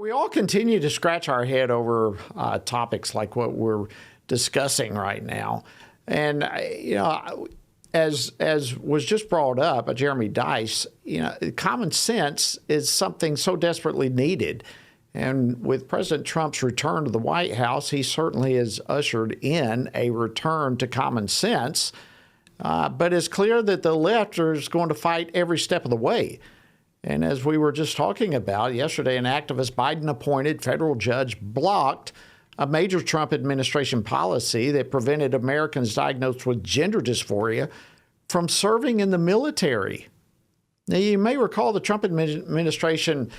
We all continue to scratch our head over topics like what we're discussing right now. And, as was just brought up by Jeremy Dice, common sense is something so desperately needed. And with President Trump's return to the White House, he certainly has ushered in a return to common sense. But it's clear that the left is going to fight every step of the way. And as we were just talking about yesterday, an activist Biden-appointed federal judge blocked a major Trump administration policy that prevented Americans diagnosed with gender dysphoria from serving in the military. Now, you may recall the Trump administration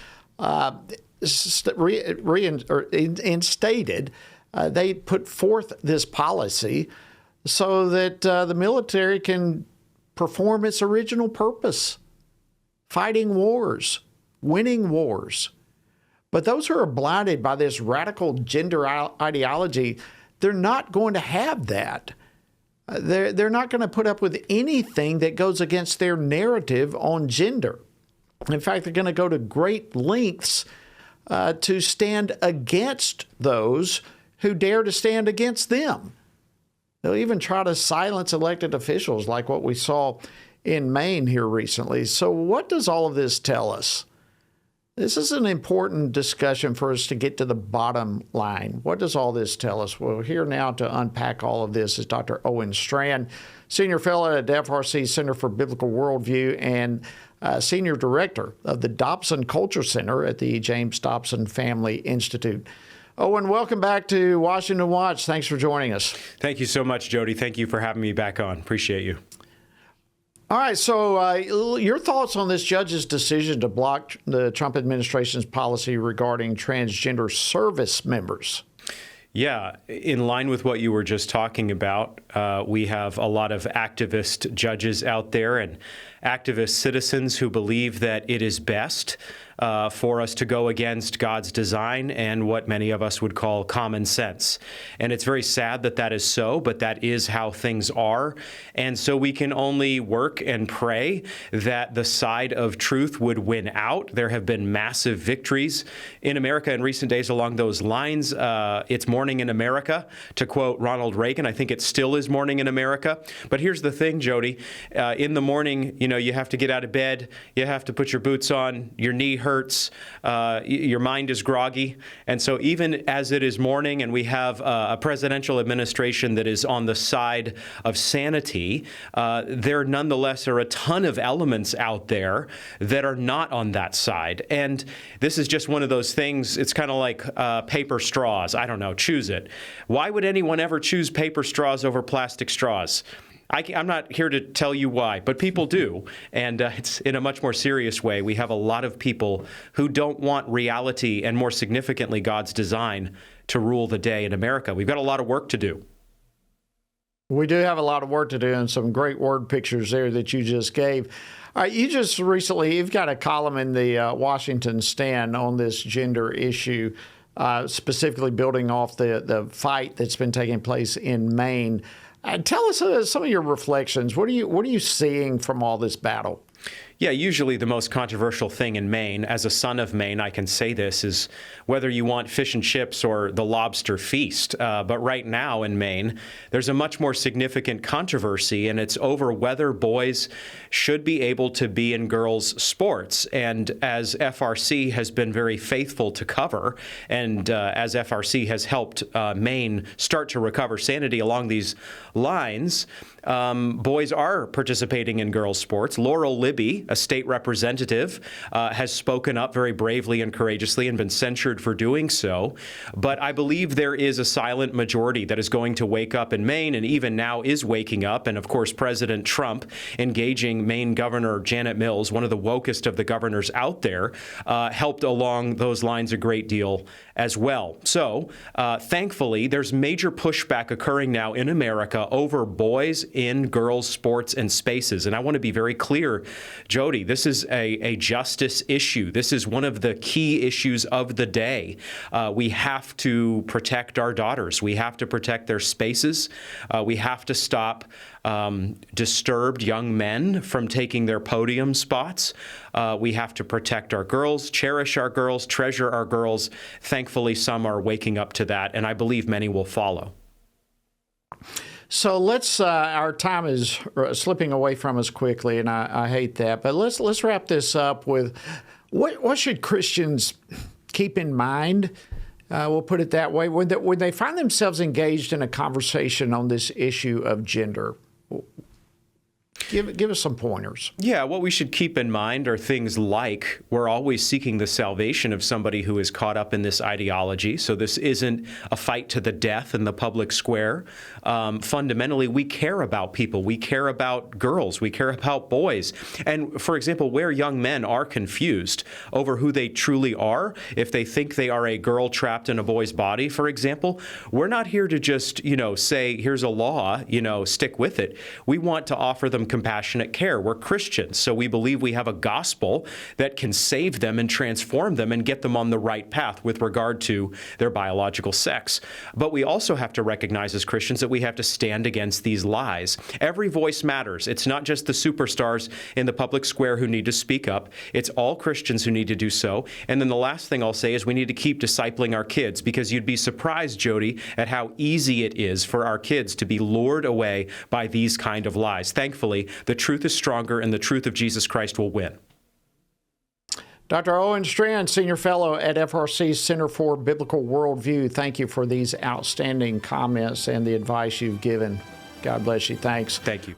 instated, they put forth this policy so that the military can perform its original purpose, fighting wars, winning wars. But those who are blinded by this radical gender ideology, they're not going to have that. They're not going to put up with anything that goes against their narrative on gender. In fact, they're going to go to great lengths to stand against those who dare to stand against them. They'll even try to silence elected officials like what we saw in Maine here recently. So what does all of this tell us? This is an important discussion for us to get to the bottom line. What does all this tell us? Well, here now to unpack all of this is Dr. Owen Strachan, Senior Fellow at the FRC Center for Biblical Worldview and Senior Director of the Dobson Culture Center at the James Dobson Family Institute. Owen, welcome back to Washington Watch. Thanks for joining us. Thank you so much, Jody. Thank you for having me back on. Appreciate you. All right, so your thoughts on this judge's decision to block the Trump administration's policy regarding transgender service members? Yeah, in line with what you were just talking about, we have a lot of activist judges out there and activist citizens who believe that it is best for us to go against God's design and what many of us would call common sense. And it's very sad that that is so, but that is how things are. And so we can only work and pray that the side of truth would win out. There have been massive victories in America in recent days along those lines. It's morning in America, to quote Ronald Reagan. I think it still is morning in America. But here's the thing, Jody. In the morning, you have to get out of bed. You have to put your boots on. Your knee hurts. Your mind is groggy. And so even as it is morning and we have a presidential administration that is on the side of sanity, there nonetheless are a ton of elements out there that are not on that side. And this is just one of those things. It's kind of like paper straws. I don't know. Choose it. Why would anyone ever choose paper straws over plastic straws? I'm not here to tell you why, but people do. And it's in a much more serious way. We have a lot of people who don't want reality and, more significantly, God's design to rule the day in America. We've got a lot of work to do. We do have a lot of work to do, and some great word pictures there that you just gave. All right, you've got a column in the Washington Stand on this gender issue, specifically building off the fight that's been taking place in Maine. Tell us some of your reflections. What are you seeing from all this battle? Yeah, usually the most controversial thing in Maine, as a son of Maine, I can say this, is whether you want fish and chips or the lobster feast. But right now in Maine, there's a much more significant controversy, and it's over whether boys should be able to be in girls' sports. And as FRC has been very faithful to cover, and as FRC has helped Maine start to recover sanity along these lines, boys are participating in girls' sports. Laurel Libby, a state representative, has spoken up very bravely and courageously and been censured for doing so. But I believe there is a silent majority that is going to wake up in Maine, and even now is waking up. And of course, President Trump engaging Maine Governor Janet Mills, one of the wokest of the governors out there, helped along those lines a great deal as well. So thankfully, there's major pushback occurring now in America over boys in girls' sports and spaces. And I want to be very clear, Jody, this is a justice issue. This is one of the key issues of the day. We have to protect our daughters. We have to protect their spaces. We have to stop disturbed young men from taking their podium spots. We have to protect our girls, cherish our girls, treasure our girls. Thankfully, some are waking up to that, and I believe many will follow. So let's, our time is slipping away from us quickly, and I hate that. But let's wrap this up with what should Christians keep in mind? We'll put it that way. When they find themselves engaged in a conversation on this issue of gender, give us some pointers. Yeah, what we should keep in mind are things like we're always seeking the salvation of somebody who is caught up in this ideology. So this isn't a fight to the death in the public square. Fundamentally, we care about people. We care about girls. We care about boys. And for example, where young men are confused over who they truly are, if they think they are a girl trapped in a boy's body, for example, we're not here to just, say, here's a law, stick with it. We want to offer them compassionate care. We're Christians, so we believe we have a gospel that can save them and transform them and get them on the right path with regard to their biological sex. But we also have to recognize as Christians that we have to stand against these lies. Every voice matters. It's not just the superstars in the public square who need to speak up. It's all Christians who need to do so. And then the last thing I'll say is we need to keep discipling our kids, because you'd be surprised, Jody, at how easy it is for our kids to be lured away by these kind of lies. Thankfully, the truth is stronger, and the truth of Jesus Christ will win. Dr. Owen Strachan, Senior Fellow at FRC's Center for Biblical Worldview, thank you for these outstanding comments and the advice you've given. God bless you. Thanks. Thank you.